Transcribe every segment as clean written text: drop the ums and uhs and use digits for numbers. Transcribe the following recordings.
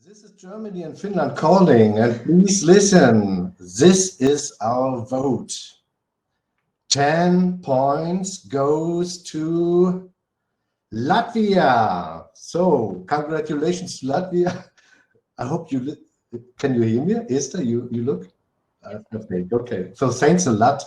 This is Germany and Finland calling, and please listen. This is our vote. 10 points goes to Latvia. So congratulations to Latvia. I hope you can you hear me, Esther? You look? Okay. So thanks a lot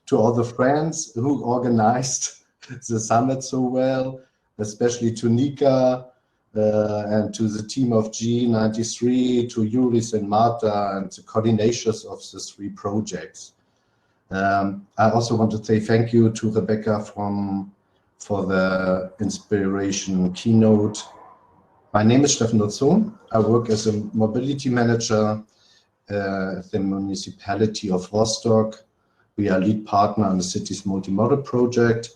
to all the friends who organized the summit so well, especially to Nika and to the team of G93, to Juris and Marta and the coordinators of the 3 projects. I also want to say thank you to Rebecca for the inspiration keynote. My name is Steffen Nozon. I work as a mobility manager at the municipality of Rostock. We are lead partner on the cities multimodal project.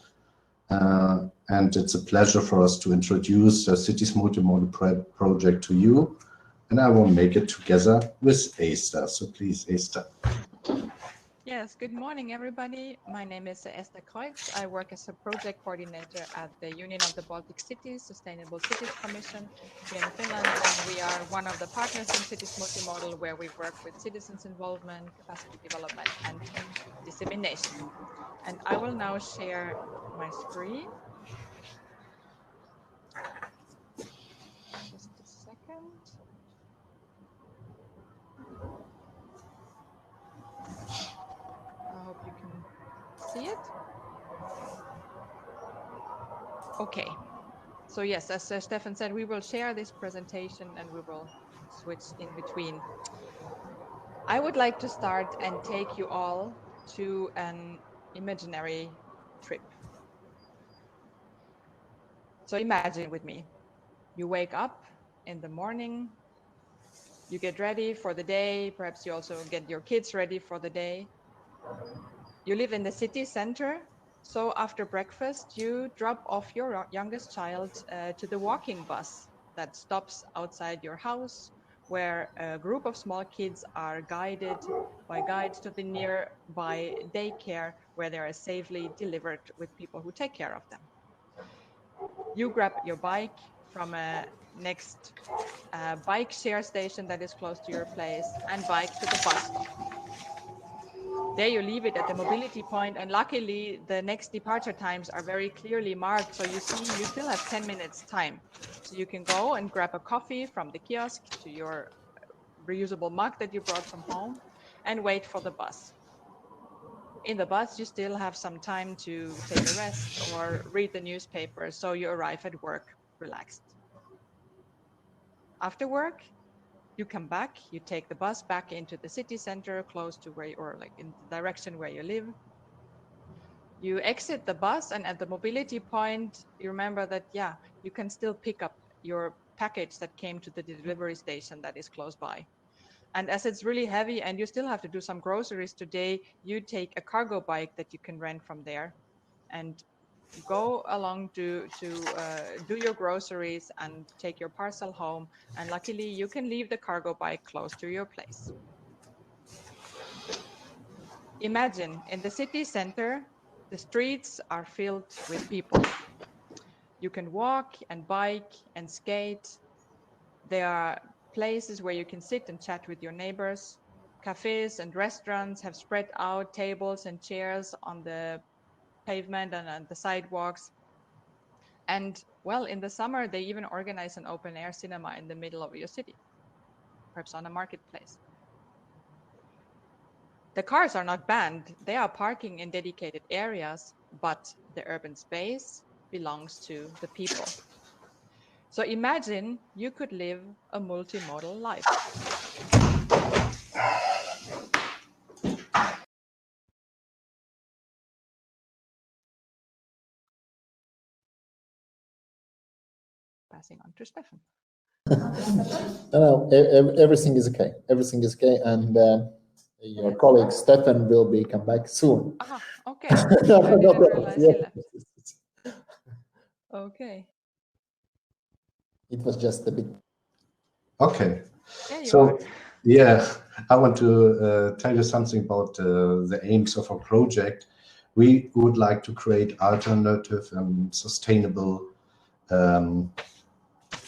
And it's a pleasure for us to introduce the cities multimodal project to you. And I will make it together with Esther. So please, Esther. Yes, good morning, everybody. My name is Esther Kreutz. I work as a project coordinator at the Union of the Baltic Cities, Sustainable Cities Commission here in Finland. And we are one of the partners in Cities Multimodal, where we work with citizens' involvement, capacity development, and dissemination. And I will now share my screen. Just a second. I hope you can see it. Okay. So yes, as Steffen said, we will share this presentation and we will switch in between. I would like to start and take you all to an imaginary trip. So imagine with me, you wake up in the morning, you get ready for the day, perhaps you also get your kids ready for the day. You live in the city center, so after breakfast, you drop off your youngest child to the walking bus that stops outside your house, where a group of small kids are guided by guides to the nearby daycare, where they are safely delivered with people who take care of them. You grab your bike from a next bike share station that is close to your place and bike to the bus stop. There you leave it at the mobility point, and luckily the next departure times are very clearly marked, so you see you still have 10 minutes time. So you can go and grab a coffee from the kiosk to your reusable mug that you brought from home and wait for the bus. In the bus, you still have some time to take a rest or read the newspaper, so you arrive at work relaxed. After work, you come back, you take the bus back into the city center close to where, or like in the direction where you live. You exit the bus, and at the mobility point, you remember that, yeah, you can still pick up your package that came to the delivery station that is close by. And as it's really heavy and you still have to do some groceries today, you take a cargo bike that you can rent from there and go along to do your groceries and take your parcel home. And luckily you can leave the cargo bike close to your place. Imagine in the city center, the streets are filled with people. You can walk and bike and skate. There are places where you can sit and chat with your neighbors. Cafes and restaurants have spread out tables and chairs on the pavement and on the sidewalks. And well, in the summer, they even organize an open air cinema in the middle of your city, perhaps on a marketplace. The cars are not banned. They are parking in dedicated areas, but the urban space belongs to the people. So imagine you could live a multimodal life. Passing on to Steffen. No, everything is okay. Everything is okay, and your colleague Steffen will come back soon. Aha, okay. I didn't realize he left. Okay. It was just a bit. Okay. So, yeah, I want to tell you something about the aims of our project. We would like to create alternative and sustainable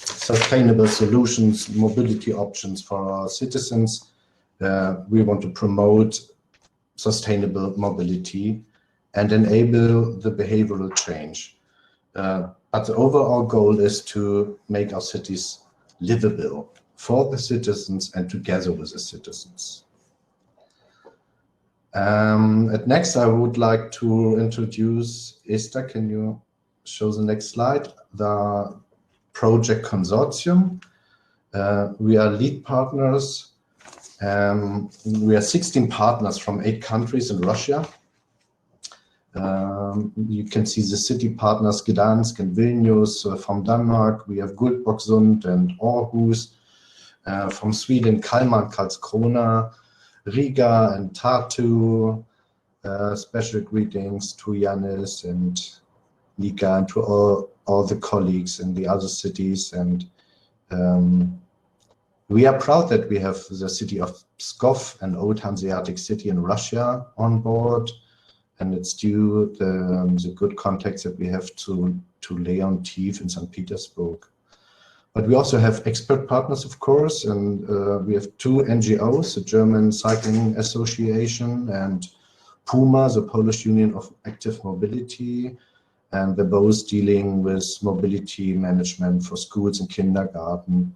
sustainable solutions, mobility options for our citizens. We want to promote sustainable mobility and enable the behavioral change. But the overall goal is to make our cities livable for the citizens and together with the citizens. Next, I would like to introduce Esther. Can you show the next slide? The project consortium. We are lead partners. We are 16 partners from 8 countries in Russia. You can see the city partners Gdansk and Vilnius from Denmark. We have Guldborgsund and Aarhus. From Sweden, Kalmar and Karlskrona, Riga and Tartu. Special greetings to Yanis and Nika and to all the colleagues in the other cities. And we are proud that we have the city of Pskov, an old Hanseatic city in Russia, on board. And it's due the good contacts that we have to Leon Tief in St. Petersburg. But we also have expert partners, of course, and we have 2 NGOs, the German Cycling Association and PUMA, the Polish Union of Active Mobility, and they're both dealing with mobility management for schools and kindergarten.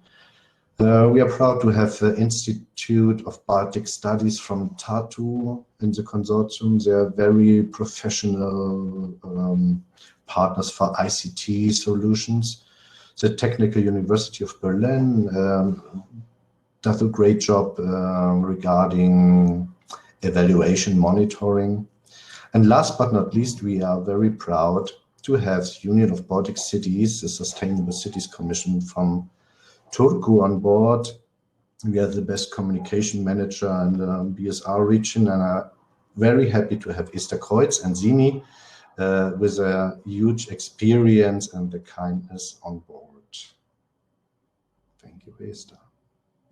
We are proud to have the Institute of Baltic Studies from Tartu in the consortium. They are very professional partners for ICT solutions. The Technical University of Berlin does a great job regarding evaluation monitoring. And last but not least, we are very proud to have Union of Baltic Cities, the Sustainable Cities Commission from Turku on board. We are the best communication manager in the BSR region, and I'm very happy to have Esther Kreutz and Zini with a huge experience and the kindness on board. Thank you, Esther.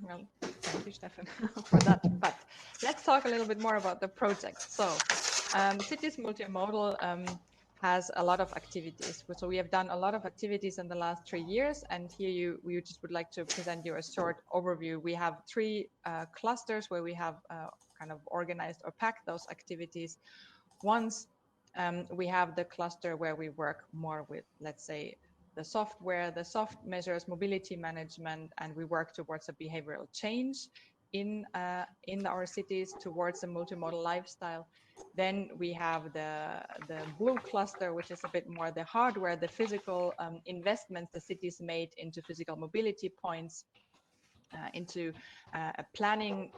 Well, thank you, Steffen, for that. But let's talk a little bit more about the project. So, Cities Multimodal has a lot of activities. So we have done a lot of activities in the last 3 years, and here we just would like to present you a short overview. We have 3 clusters where we have kind of organized or packed those activities. Once we have the cluster where we work more with, let's say, the software, the soft measures, mobility management, and we work towards a behavioral change in our cities towards a multimodal lifestyle. Then we have the blue cluster, which is a bit more the hardware, the physical investments the cities made into physical mobility points, into planning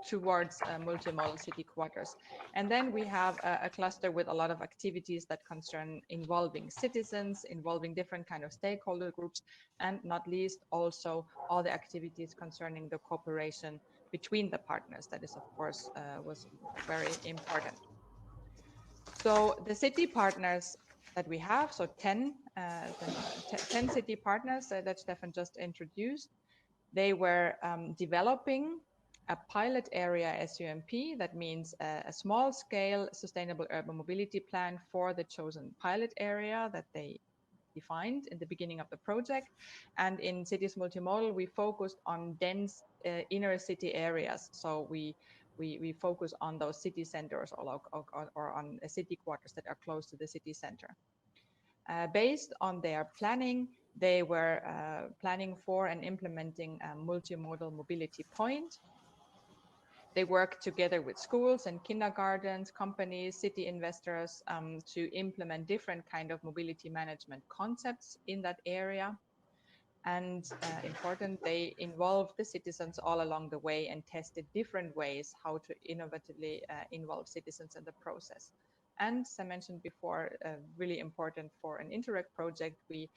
towards multimodal city quarters. And then we have a cluster with a lot of activities that concern involving citizens, involving different kind of stakeholder groups, and not least also all the activities concerning the cooperation between the partners. That is, of course, was very important. So the city partners that we have, so 10 city partners that Steffen just introduced, they were developing a pilot area SUMP, that means a small scale sustainable urban mobility plan for the chosen pilot area that they defined in the beginning of the project. And in Cities Multimodal, we focused on dense inner city areas. So we focus on those city centers or on city quarters that are close to the city center. Based on their planning, they were planning for and implementing a multimodal mobility point. They work together with schools and kindergartens, companies, city investors to implement different kind of mobility management concepts in that area. And important, they involve the citizens all along the way and tested different ways how to innovatively involve citizens in the process. And as I mentioned before, really important for an Interreg project, we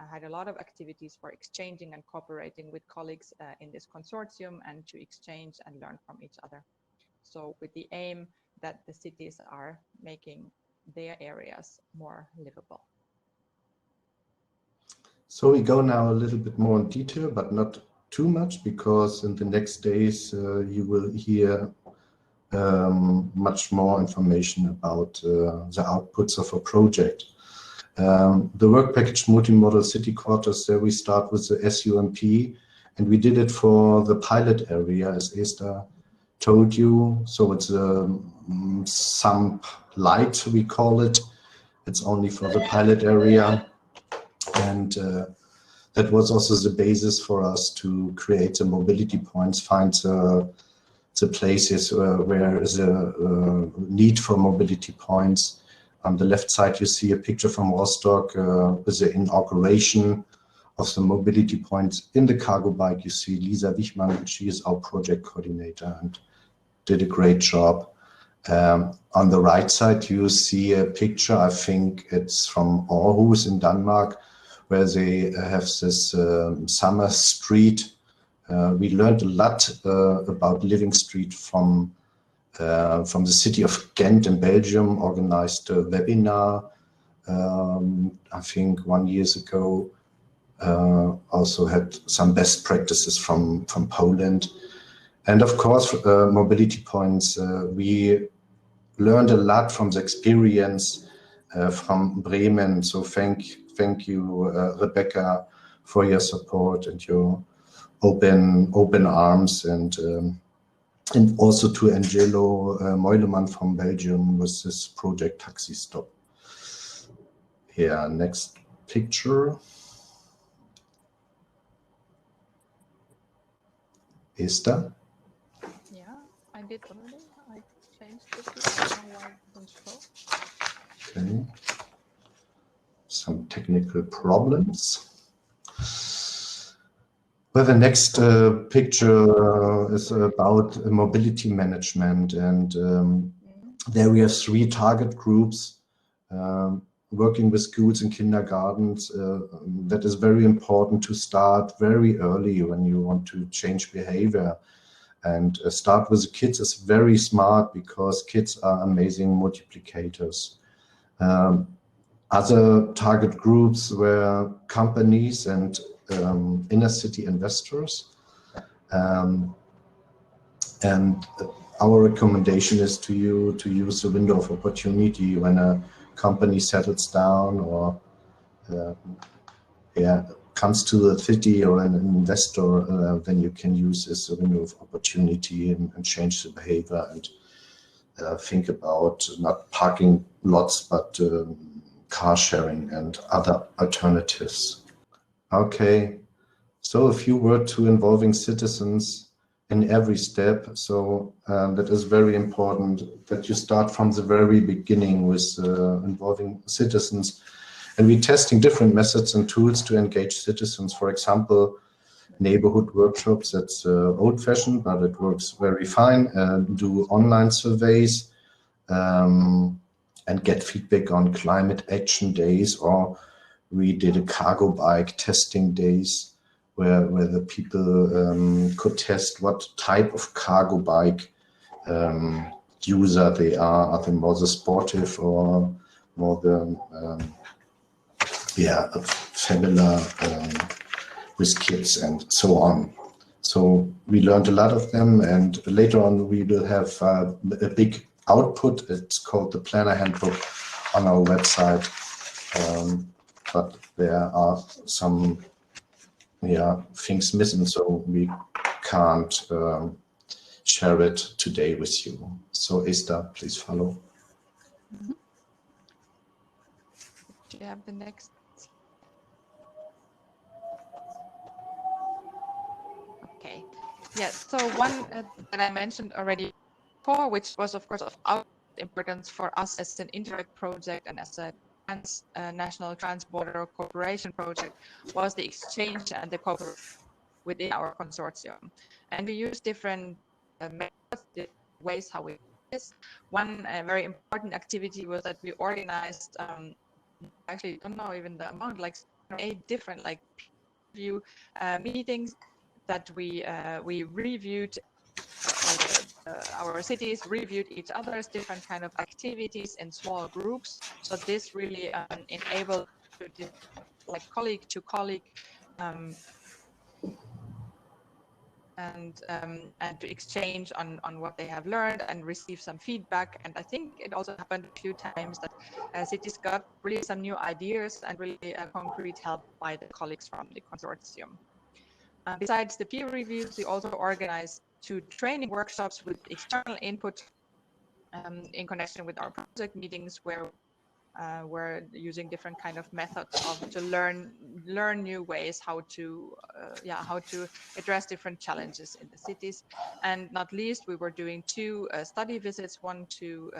had a lot of activities for exchanging and cooperating with colleagues in this consortium and to exchange and learn from each other. So with the aim that the cities are making their areas more livable. So we go now a little bit more in detail, but not too much, because in the next days you will hear much more information about the outputs of a project. The work package multimodal city quarters, there we start with the SUMP, and we did it for the pilot area, as Esther told you. So it's a SUMP light, we call it. It's only for the pilot area. And that was also the basis for us to create the mobility points, find the places where there is a need for mobility points. On the left side, you see a picture from Rostock with the inauguration of the mobility points. In the cargo bike, you see Lisa Wichmann, she is our project coordinator and did a great job. On the right side, you see a picture, I think it's from Aarhus in Denmark, where they have this summer street. We learned a lot about Living Street from the city of Ghent in Belgium, organized a webinar, I think 1 year ago. Also had some best practices from Poland. And of course, mobility points, we learned a lot from the experience from Bremen. So thank you, Rebecca, for your support and your open arms, and also to Angelo Meulemann from Belgium with this project Taxi Stop. Here, next picture. Esther? Yeah, I did already. I changed it. I don't know why it doesn't show. Okay. Some technical problems. Well, the next picture is about mobility management, and there we have 3 target groups working with schools and kindergartens. That is very important to start very early when you want to change behavior. And start with the kids is very smart because kids are amazing multiplicators. Other target groups were companies and inner city investors. And our recommendation is to you to use the window of opportunity when a company settles down or comes to the city, or an investor, then you can use this window of opportunity and change the behavior and think about not parking lots, but car sharing and other alternatives. Okay, so a few words to involving citizens in every step. So that is very important that you start from the very beginning with involving citizens. And we're testing different methods and tools to engage citizens. For example, neighborhood workshops, that's old-fashioned, but it works very fine. Do online surveys and get feedback on climate action days, or we did a cargo bike testing days where the people could test what type of cargo bike user they are. Are they more the sportive or more the familiar with kids and so on. So we learned a lot of them, and later on we will have a big output. It's called the Planner Handbook on our website, but there are some things missing, so we can't share it today with you. So Esther, please follow. Mm-hmm. Do you have the next? Okay. Yes. So one that I mentioned already before, which was of course of our importance for us as an Interact project and as a national trans-border cooperation project, was the exchange and the cooperation within our consortium. And we use different methods, different ways how we do this. One very important activity was that we organized, actually don't know even the amount, like 8 different like review meetings that we reviewed. Our cities reviewed each other's different kind of activities in small groups. So this really enabled to, like, colleague to colleague, and to exchange on what they have learned and receive some feedback. And I think it also happened a few times that cities got really some new ideas and really concrete help by the colleagues from the consortium. Besides the peer reviews, we also organized 2 training workshops with external input in connection with our project meetings, where we're using different kind of methods to learn new ways how to address different challenges in the cities. And not least, we were doing 2 study visits, one to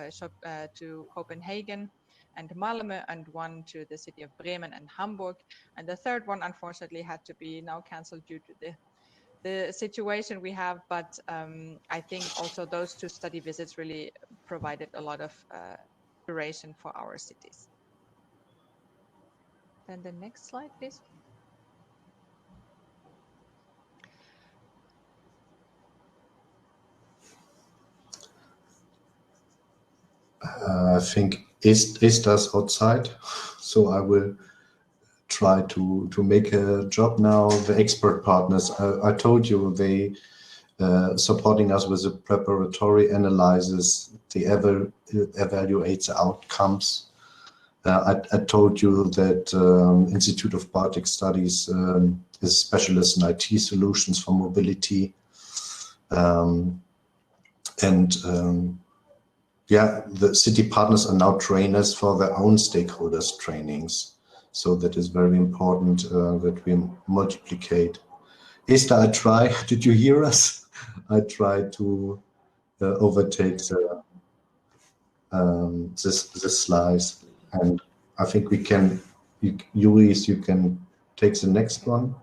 Copenhagen and Malmö, and one to the city of Bremen and Hamburg. And the third one, unfortunately, had to be now canceled due to the situation we have. But I think also those 2 study visits really provided a lot of inspiration for our cities. Then the next slide, please. I think Esther's outside, so I will try to make a job now. The expert partners, I told you, they supporting us with the preparatory analysis, they evaluate the outcomes. I told you that Institute of Baltic Studies is specialist in IT solutions for mobility, yeah, the city partners are now trainers for their own stakeholders trainings. So that is very important that we multiplicate. Esther, I try, did you hear us? I try to overtake the slides, and I think we can, Juris, you can take the next one.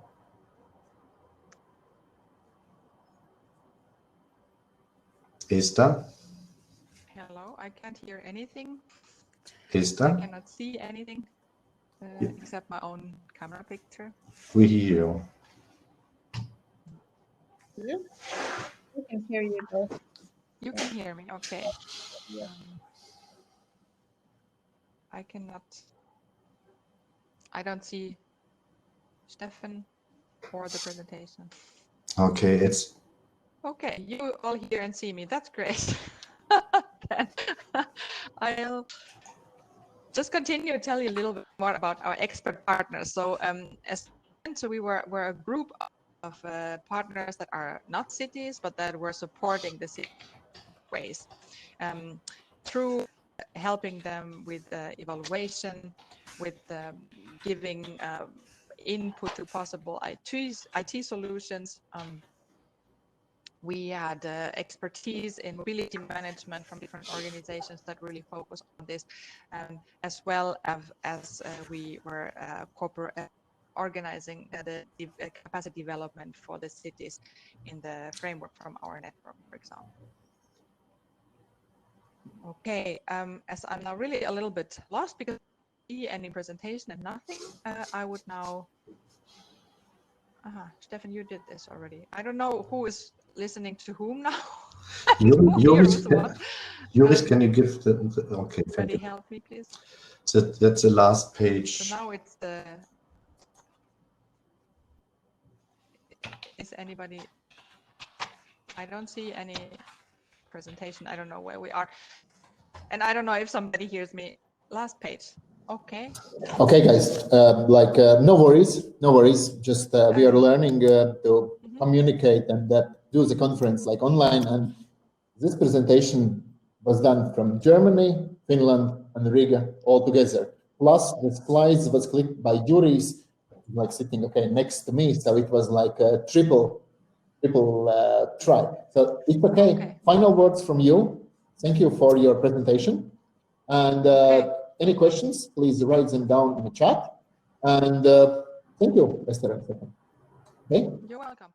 Esther? Hello, I can't hear anything. Esther? I cannot see anything except my own camera picture. We hear you. Yeah, I can hear you though. You can hear me, okay. Yeah. I cannot, I don't see Steffen or the presentation. Okay, it's Okay, you all hear and see me, that's great. Then I'll just continue to tell you a little bit more about our expert partners. So we were a group of partners that are not cities, but that were supporting the city ways through helping them with evaluation, with giving input to possible IT solutions. We had expertise in mobility management from different organizations that really focus on this, as well as we were organizing the capacity development for the cities in the framework from our network, for example. Okay, as I'm now really a little bit lost because I don't see any presentation and nothing, I would now. Steffen, you did this already. I don't know who is listening to whom now. Juris, can you give the okay, thank you. Help me, please. That's the last page. So now it's the. Is anybody? I don't see any presentation. I don't know where we are, and I don't know if somebody hears me. Last page. Okay. Okay, guys. No worries. Just we are learning to communicate and do the conference like online. And this presentation was done from Germany, Finland, and Riga all together. Plus, the slides was clicked by Juris, like sitting next to me. So it was like a triple try. So it's okay. Final words from you. Thank you for your presentation. And any questions, please write them down in the chat. And thank you, Esther and Steffen. Okay? You're welcome.